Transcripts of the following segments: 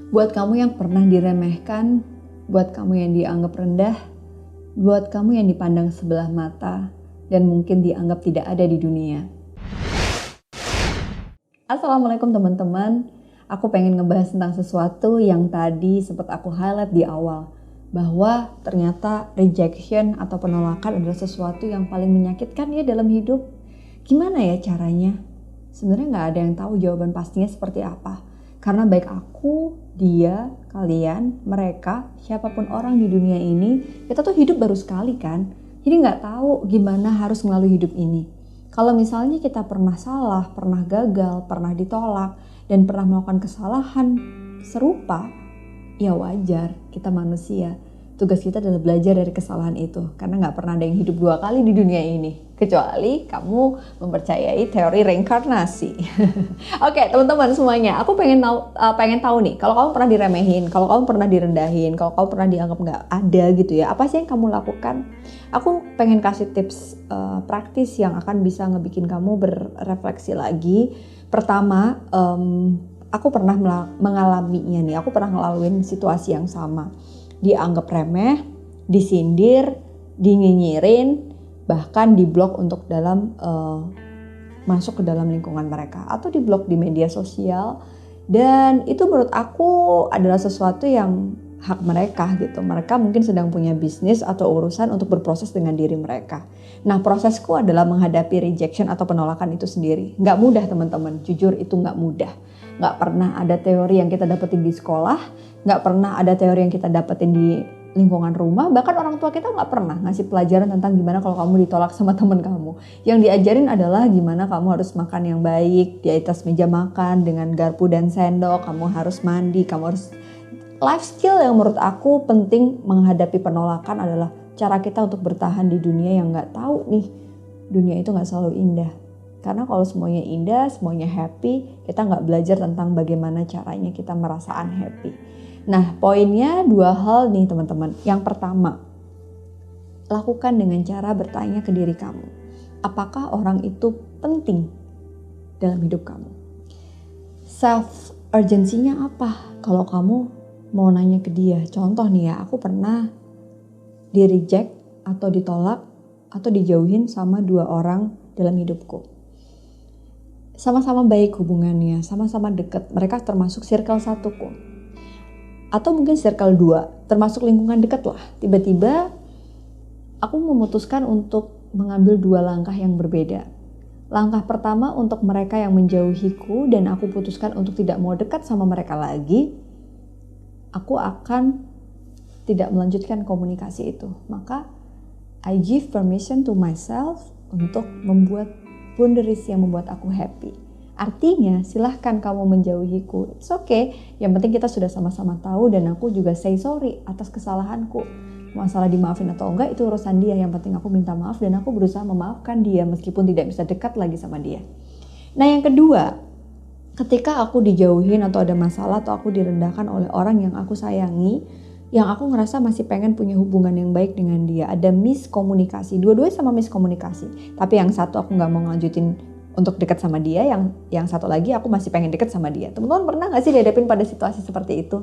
Buat kamu yang pernah diremehkan, buat kamu yang dianggap rendah, buat kamu yang dipandang sebelah mata, dan mungkin dianggap tidak ada di dunia. Assalamualaikum teman-teman, aku pengen ngebahas tentang sesuatu yang tadi sempat aku highlight di awal. Bahwa ternyata rejection atau penolakan adalah sesuatu yang paling menyakitkan ya dalam hidup. Gimana ya caranya? Sebenarnya gak ada yang tahu jawaban pastinya seperti apa. Karena baik aku, dia, kalian, mereka, siapapun orang di dunia ini, kita tuh hidup baru sekali kan. Jadi gak tahu gimana harus melalui hidup ini. Kalau misalnya kita pernah salah, pernah gagal, pernah ditolak, dan pernah melakukan kesalahan serupa, ya wajar, kita manusia. Tugas kita adalah belajar dari kesalahan itu. Karena gak pernah ada yang hidup 2 kali di dunia ini. Kecuali kamu mempercayai teori reinkarnasi. Oke, teman-teman semuanya, aku pengen tahu nih, kalau kamu pernah diremehin, kalau kamu pernah direndahin, kalau kamu pernah dianggap nggak ada gitu ya, apa sih yang kamu lakukan? Aku pengen kasih tips praktis yang akan bisa ngebikin kamu berefleksi lagi. Pertama, aku pernah mengalaminya nih, aku pernah ngelaluin situasi yang sama. Dianggap remeh, disindir, dinyinyirin, bahkan diblok untuk masuk ke dalam lingkungan mereka atau diblok di media sosial. Dan itu menurut aku adalah sesuatu yang hak mereka gitu. Mereka mungkin sedang punya bisnis atau urusan untuk berproses dengan diri mereka. Nah, prosesku adalah menghadapi rejection atau penolakan itu sendiri. Nggak mudah teman-teman, jujur itu nggak mudah. Nggak pernah ada teori yang kita dapetin di sekolah, nggak pernah ada teori yang kita dapetin di lingkungan rumah, bahkan orang tua kita nggak pernah ngasih pelajaran tentang gimana kalau kamu ditolak sama teman kamu. Yang diajarin adalah gimana kamu harus makan yang baik di atas meja makan dengan garpu dan sendok, kamu harus mandi, kamu harus life skill. Yang menurut aku penting menghadapi penolakan adalah cara kita untuk bertahan di dunia yang nggak tahu nih, dunia itu nggak selalu indah. Karena kalau semuanya indah, semuanya happy, kita nggak belajar tentang bagaimana caranya kita merasa unhappy. Nah, poinnya 2 hal nih teman-teman. Yang pertama, lakukan dengan cara bertanya ke diri kamu. Apakah orang itu penting dalam hidup kamu? Self urgency-nya apa? Kalau kamu mau nanya ke dia. Contoh nih ya, aku pernah di-reject atau ditolak atau dijauhin sama 2 orang dalam hidupku. Sama-sama baik hubungannya, sama-sama dekat. Mereka termasuk circle 1ku. Atau mungkin circle 2, termasuk lingkungan dekat lah. Tiba-tiba aku memutuskan untuk mengambil 2 langkah yang berbeda. Langkah pertama untuk mereka yang menjauhiku dan aku putuskan untuk tidak mau dekat sama mereka lagi. Aku akan tidak melanjutkan komunikasi itu. Maka I give permission to myself untuk membuat boundaries yang membuat aku happy. Artinya silahkan kamu menjauhiku, it's okay. Yang penting kita sudah sama-sama tahu dan aku juga say sorry atas kesalahanku. Masalah dimaafin atau enggak itu urusan dia, yang penting aku minta maaf dan aku berusaha memaafkan dia meskipun tidak bisa dekat lagi sama dia. Nah yang kedua, ketika aku dijauhin atau ada masalah atau aku direndahkan oleh orang yang aku sayangi, yang aku ngerasa masih pengen punya hubungan yang baik dengan dia, ada miskomunikasi, dua-duanya sama miskomunikasi. Tapi yang satu aku gak mau ngelanjutin untuk dekat sama dia, yang satu lagi aku masih pengen dekat sama dia. Teman-teman pernah gak sih dihadapin pada situasi seperti itu?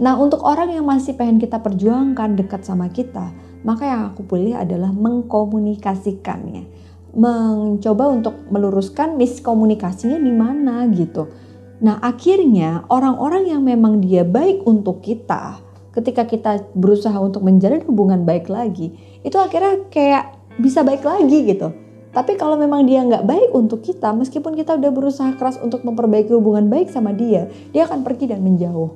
Nah untuk orang yang masih pengen kita perjuangkan dekat sama kita, maka yang aku pilih adalah mengkomunikasikannya. Mencoba untuk meluruskan miskomunikasinya di mana gitu. Nah akhirnya orang-orang yang memang dia baik untuk kita, ketika kita berusaha untuk menjalin hubungan baik lagi, itu akhirnya kayak bisa baik lagi gitu. Tapi kalau memang dia nggak baik untuk kita, meskipun kita udah berusaha keras untuk memperbaiki hubungan baik sama dia akan pergi dan menjauh.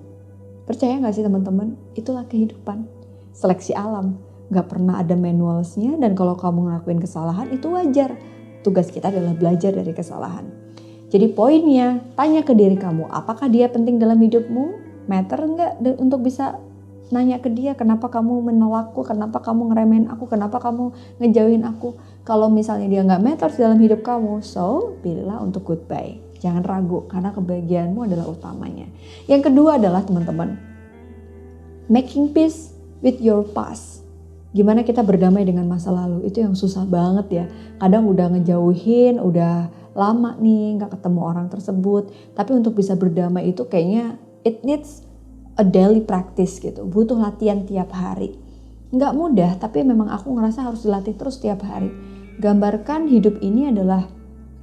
Percaya nggak sih teman-teman? Itulah kehidupan, seleksi alam. Nggak pernah ada manualsnya, dan kalau kamu ngelakuin kesalahan itu wajar. Tugas kita adalah belajar dari kesalahan. Jadi poinnya, tanya ke diri kamu, apakah dia penting dalam hidupmu? Matter nggak untuk bisa nanya ke dia, kenapa kamu menolakku, kenapa kamu ngeremehin aku, kenapa kamu ngejauhin aku. Kalau misalnya dia nggak matters dalam hidup kamu, so pilihlah untuk goodbye. Jangan ragu, karena kebahagiaanmu adalah utamanya. Yang kedua adalah teman-teman, making peace with your past. Gimana kita berdamai dengan masa lalu, itu yang susah banget ya. Kadang udah ngejauhin, udah lama nih nggak ketemu orang tersebut, tapi untuk bisa berdamai itu kayaknya it needs a daily practice gitu, butuh latihan tiap hari. Nggak mudah, tapi memang aku ngerasa harus dilatih terus tiap hari. Gambarkan hidup ini adalah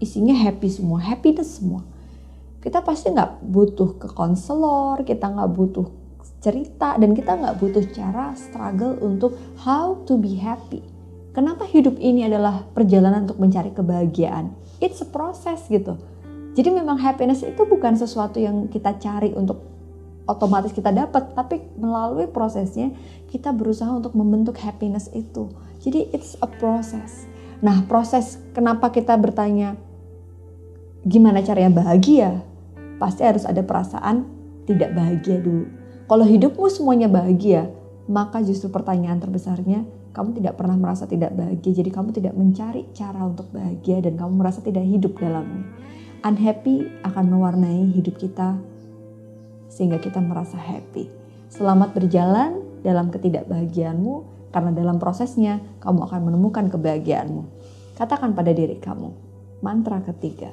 isinya happy semua, happiness semua. Kita pasti nggak butuh ke konselor, kita nggak butuh cerita, dan kita nggak butuh cara struggle untuk how to be happy. Kenapa hidup ini adalah perjalanan untuk mencari kebahagiaan? It's a process gitu. Jadi memang happiness itu bukan sesuatu yang kita cari untuk otomatis kita dapat, tapi melalui prosesnya kita berusaha untuk membentuk happiness itu. Jadi it's a process. Nah, proses kenapa kita bertanya gimana caranya bahagia? Pasti harus ada perasaan tidak bahagia dulu. Kalau hidupmu semuanya bahagia, maka justru pertanyaan terbesarnya, kamu tidak pernah merasa tidak bahagia. Jadi kamu tidak mencari cara untuk bahagia dan kamu merasa tidak hidup dalamnya. Unhappy akan mewarnai hidup kita sehingga kita merasa happy. Selamat berjalan dalam ketidakbahagiaanmu, karena dalam prosesnya kamu akan menemukan kebahagiaanmu. Katakan pada diri kamu, mantra ketiga.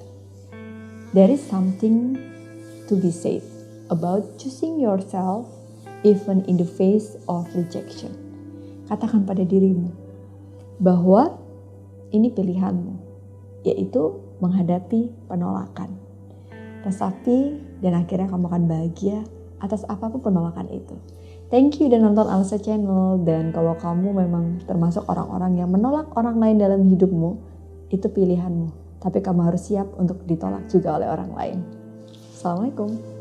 There is something to be said about choosing yourself even in the face of rejection. Katakan pada dirimu bahwa ini pilihanmu, yaitu menghadapi penolakan. Resapi dan akhirnya kamu akan bahagia atas apapun penolakan itu. Thank you udah nonton Alsa Channel, dan kalau kamu memang termasuk orang-orang yang menolak orang lain dalam hidupmu, itu pilihanmu. Tapi kamu harus siap untuk ditolak juga oleh orang lain. Assalamualaikum.